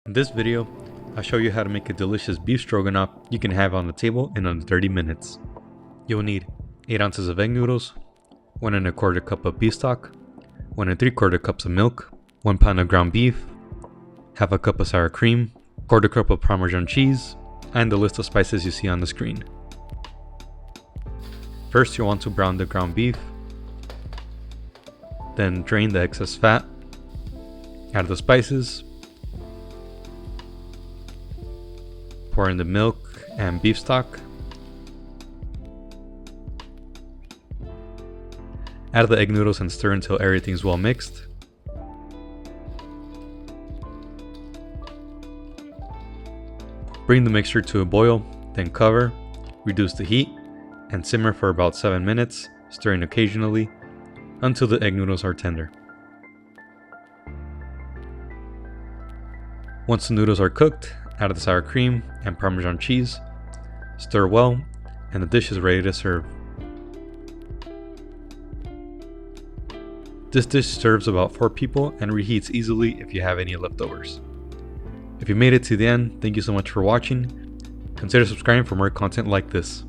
In this video, I'll show you how to make a delicious beef stroganoff you can have on the table in under 30 minutes. You'll need 8 ounces of egg noodles, 1 1/4 cup of beef stock, 1 3/4 cups of milk, 1 pound of ground beef, half a cup of sour cream, 1/4 cup of Parmesan cheese, and the list of spices you see on the screen. First, you'll want to brown the ground beef, then drain the excess fat, add the spices, pour in the milk and beef stock, add the egg noodles and stir until everything's well mixed. Bring the mixture to a boil, then cover, reduce the heat, and simmer for about 7 minutes, stirring occasionally until the egg noodles are tender. Once the noodles are cooked, add the sour cream and Parmesan cheese, stir well, and the dish is ready to serve. This dish serves about 4 people and reheats easily if you have any leftovers. If you made it to the end, thank you so much for watching. Consider subscribing for more content like this.